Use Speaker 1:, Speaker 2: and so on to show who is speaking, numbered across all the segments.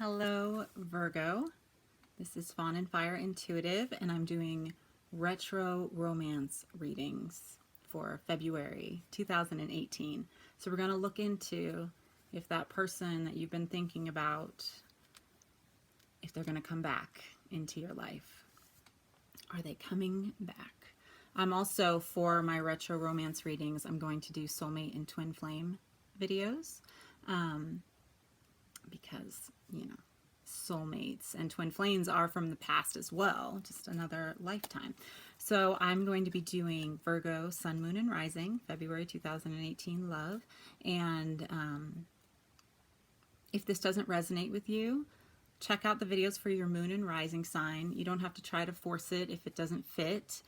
Speaker 1: Hello, Virgo. This is Fawn and Fire Intuitive, and I'm doing retro romance readings for February 2018. So we're going to look into if that person that you've been thinking about, if they're going to come back into your life. Are they coming back? I'm also, for my retro romance readings, I'm going to do soulmate and twin flame videos. Because, you know, soulmates and twin flames are from the past as well, just another lifetime. So I'm going to be doing Virgo, Sun, Moon, and Rising, February 2018 love. And if this doesn't resonate with you, check out the videos for your Moon and Rising sign. You don't have to try to force it if it doesn't fit.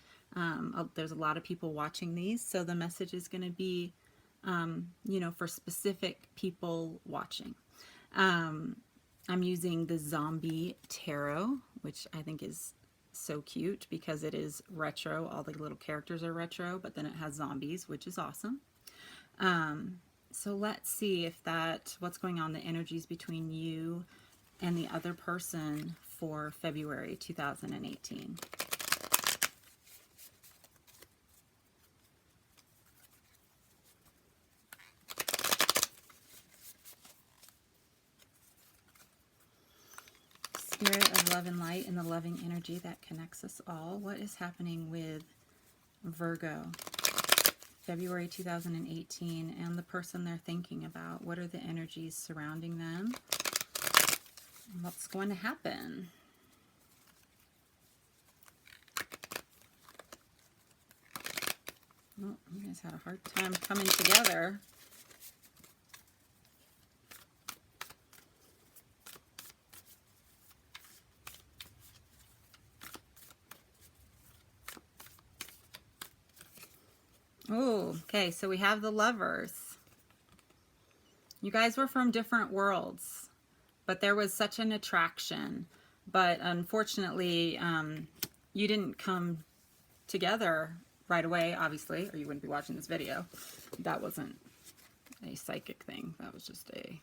Speaker 1: There's a lot of people watching these, so the message is going to be, you know, for specific people watching. I'm using the Zombie Tarot, which I think is so cute because it is retro. All the little characters are retro, but then it has zombies, which is awesome. So let's see if what's going on, the energies between you and the other person for February 2018. Spirit of love and light and the loving energy that connects us all. What is happening with Virgo, February 2018, and the person they're thinking about? What are the energies surrounding them? What's going to happen? Well, you guys had a hard time coming together. Oh, okay, so we have the Lovers. You guys were from different worlds, but there was such an attraction. But unfortunately, you didn't come together right away, obviously, or you wouldn't be watching this video. That wasn't a psychic thing. That was just a,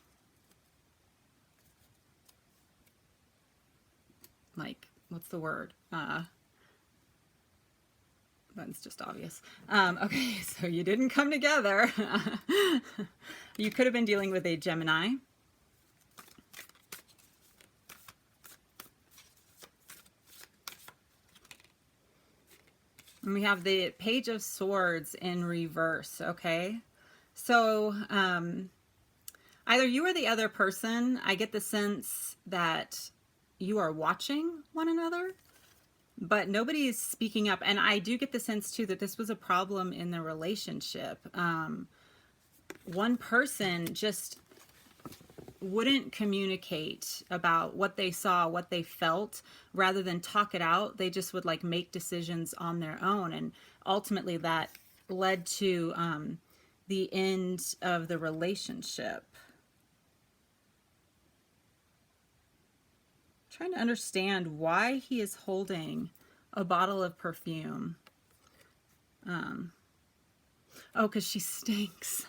Speaker 1: like, what's the word? That's just obvious. Okay, so you didn't come together. You could have been dealing with a Gemini. And we have the Page of Swords in reverse, okay? So either you or the other person, I get the sense that you are watching one another, but nobody is speaking up. And I do get the sense too that this was a problem in the relationship. One person just wouldn't communicate about what they saw, what they felt, rather than talk it out. They just would like make decisions on their own. And ultimately that led to the end of the relationship. Trying to understand why he is holding a bottle of perfume. Oh, because she stinks.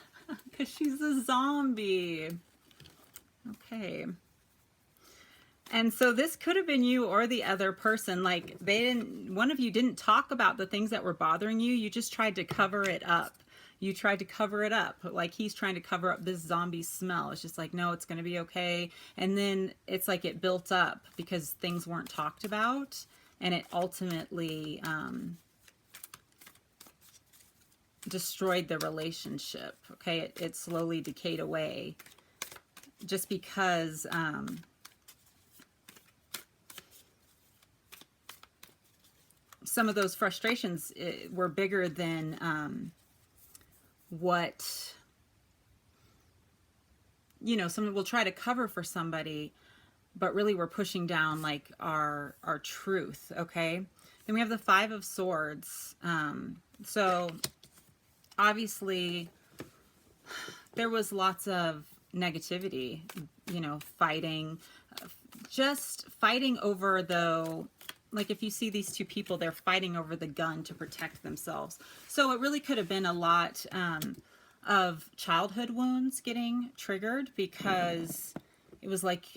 Speaker 1: Because she's a zombie. Okay. And so this could have been you or the other person. Like one of you didn't talk about the things that were bothering you. You just tried to cover it up. You tried to cover it up, like he's trying to cover up this zombie smell. It's just like, no, it's going to be okay. And then it's like it built up because things weren't talked about, and it ultimately destroyed the relationship. Okay, it slowly decayed away just because some of those frustrations were bigger than what, you know, someone will try to cover for somebody, but really we're pushing down like our truth. Okay, then we have the Five of Swords. So obviously there was lots of negativity, you know, just fighting over, though. Like if you see these two people, they're fighting over the gun to protect themselves. So it really could have been a lot of childhood wounds getting triggered because it was like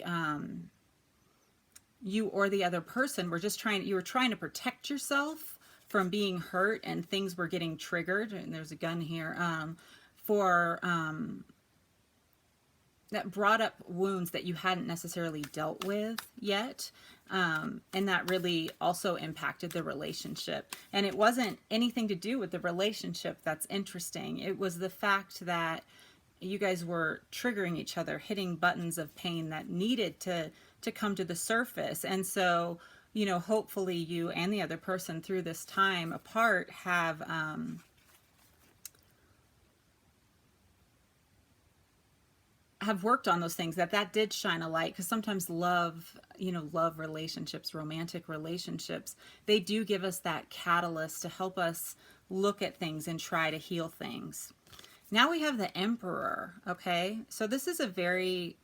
Speaker 1: you or the other person were just you were trying to protect yourself from being hurt, and things were getting triggered. And there's a gun here, for that brought up wounds that you hadn't necessarily dealt with yet. And that really also impacted the relationship. And it wasn't anything to do with the relationship that's interesting. It was the fact that you guys were triggering each other, hitting buttons of pain that needed to come to the surface. And so, you know, hopefully you and the other person through this time apart have worked on those things, that did shine a light. Because sometimes love, you know, love relationships, romantic relationships, they do give us that catalyst to help us look at things and try to heal things. Now we have the Emperor, okay? So this is a very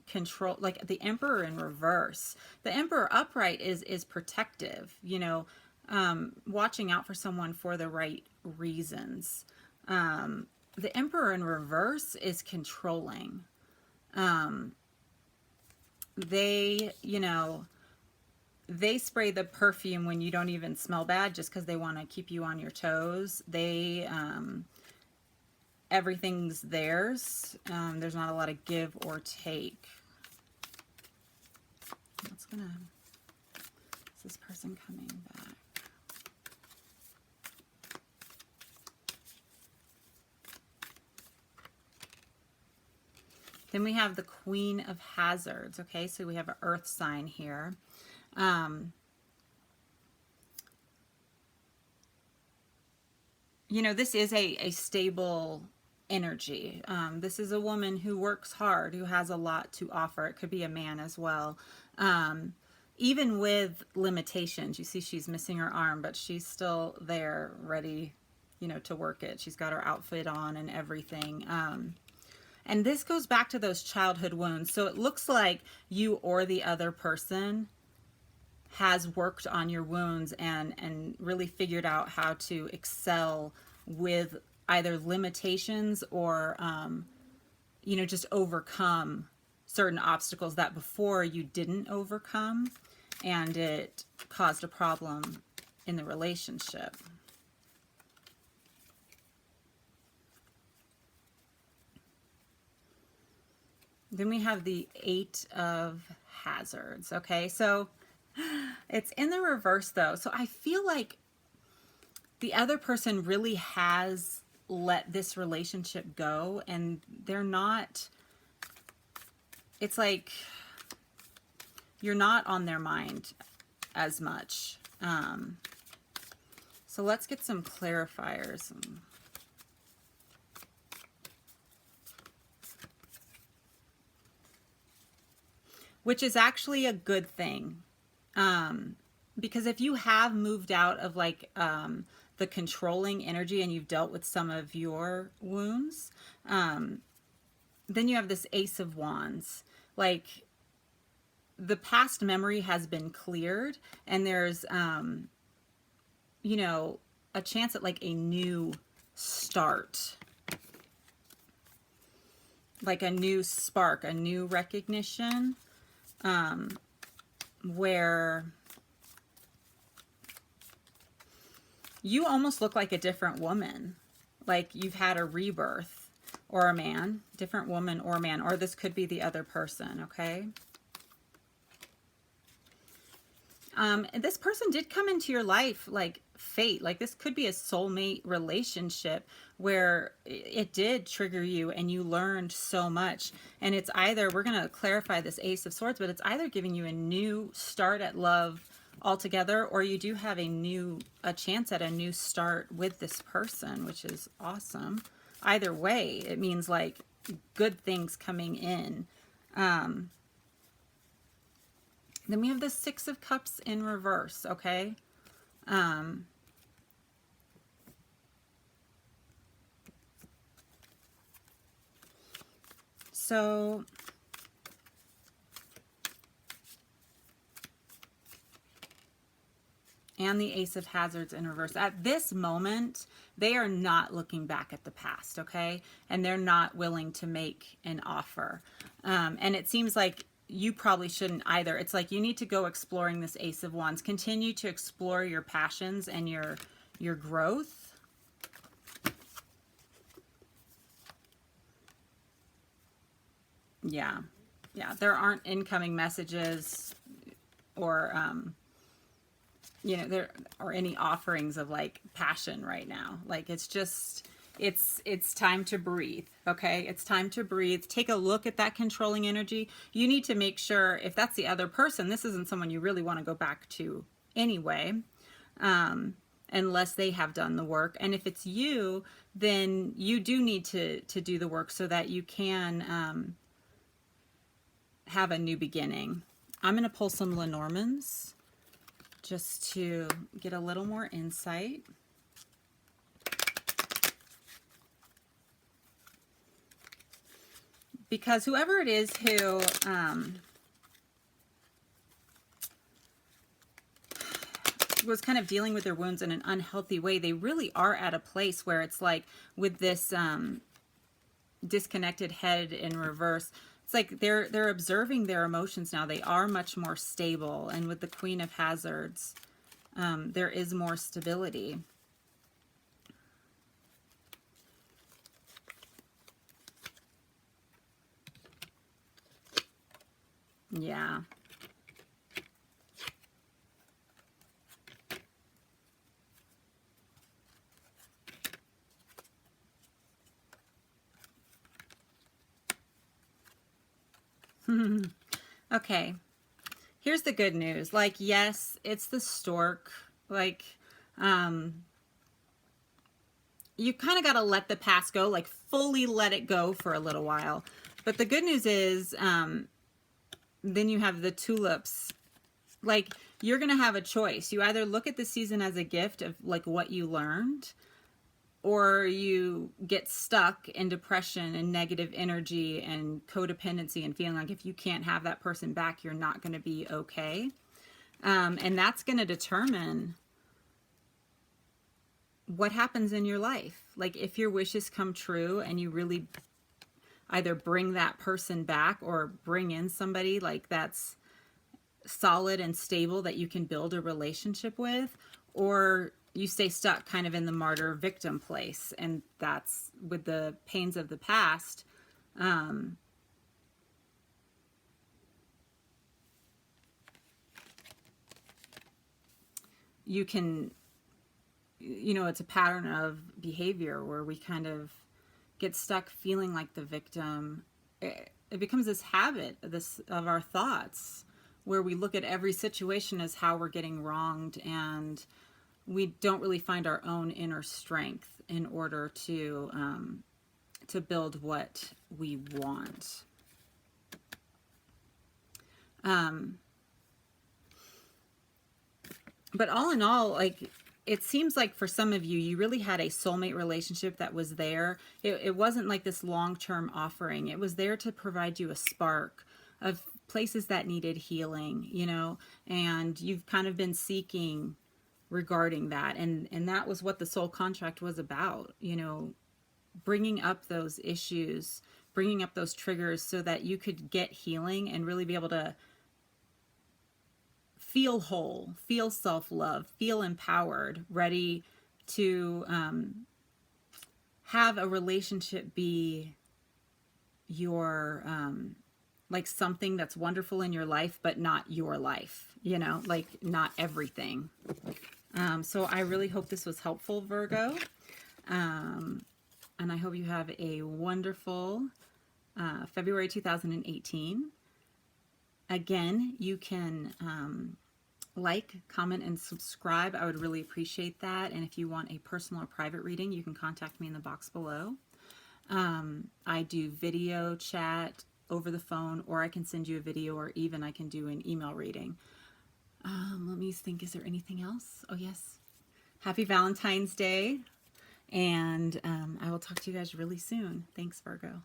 Speaker 1: like the Emperor in reverse. The Emperor upright is protective, you know, watching out for someone for the right reasons. The Emperor in reverse is controlling. They, you know, they spray the perfume when you don't even smell bad just because they want to keep you on your toes. They, everything's theirs. There's not a lot of give or take. Is this person coming back? Then we have the Queen of Hazards. Okay, so we have an earth sign here. You know, this is a stable energy. This is a woman who works hard, who has a lot to offer. It could be a man as well. Even with limitations, you see she's missing her arm, but she's still there, ready, you know, to work it. She's got her outfit on and everything. And this goes back to those childhood wounds. So it looks like you or the other person has worked on your wounds and really figured out how to excel with either limitations or, you know, just overcome certain obstacles that before you didn't overcome, and it caused a problem in the relationship. Then we have the Eight of Hazards. Okay, so it's in the reverse though. So I feel like the other person really has let this relationship go, and they're not, it's like you're not on their mind as much. So let's get some clarifiers. Which is actually a good thing. Because if you have moved out of like the controlling energy and you've dealt with some of your wounds, then you have this Ace of Wands. Like the past memory has been cleared, and there's, you know, a chance at like a new start. Like a new spark, a new recognition. Where you almost look like a different woman, like you've had a rebirth, or a man, different woman or man, or this could be the other person, okay? This person did come into your life like fate, like this could be a soulmate relationship where it did trigger you and you learned so much. And it's either, we're going to clarify this Ace of Swords, but it's either giving you a new start at love altogether, or you do have a chance at a new start with this person, which is awesome. Either way, it means like good things coming in. Then we have the Six of Cups in reverse, okay? So and the Ace of Hazards in reverse. At this moment, they are not looking back at the past, okay? And they're not willing to make an offer. And it seems like you probably shouldn't either. It's like you need to go exploring this Ace of Wands. Continue to explore your passions and your growth. Yeah. Yeah, there aren't incoming messages or you know, there or any offerings of like passion right now. Like it's just it's time to breathe. Okay, it's time to breathe. Take a look at that controlling energy. You need to make sure if that's the other person, this isn't someone you really want to go back to anyway, unless they have done the work. And if it's you, then you do need to do the work so that you can have a new beginning. I'm going to pull some Lenormands just to get a little more insight. Because whoever it is who was kind of dealing with their wounds in an unhealthy way, they really are at a place where it's like with this disconnected head in reverse, it's like they're observing their emotions now. They are much more stable, and with the Queen of Hazards, there is more stability. Yeah. Okay. Here's the good news. Like, yes, it's the stork. Like, you kind of got to let the past go, like fully let it go for a little while. But the good news is, then you have the tulips. Like, you're going to have a choice. You either look at the season as a gift of like what you learned, or you get stuck in depression and negative energy and codependency and feeling like if you can't have that person back, you're not going to be okay. And that's going to determine what happens in your life. Like if your wishes come true and you really either bring that person back or bring in somebody like that's solid and stable that you can build a relationship with, or you stay stuck kind of in the martyr victim place. And that's with the pains of the past. You can, you know, it's a pattern of behavior where we kind of get stuck feeling like the victim. It becomes this habit of our thoughts where we look at every situation as how we're getting wronged, and we don't really find our own inner strength in order to build what we want. But all in all, like, it seems like for some of you, you really had a soulmate relationship that was there. It wasn't like this long-term offering. It was there to provide you a spark of places that needed healing, you know, and you've kind of been seeking regarding that. And that was what the soul contract was about, you know, bringing up those issues, bringing up those triggers so that you could get healing and really be able to feel whole, feel self-love, feel empowered, ready to have a relationship be your, like something that's wonderful in your life, but not your life, you know, like not everything. So I really hope this was helpful, Virgo. And I hope you have a wonderful February 2018. Again, you can like, comment, and subscribe. I would really appreciate that. And if you want a personal or private reading, you can contact me in the box below. I do video chat over the phone, or I can send you a video, or even I can do an email reading. Let me think, is there anything else? Oh, yes. Happy Valentine's Day. And I will talk to you guys really soon. Thanks, Virgo.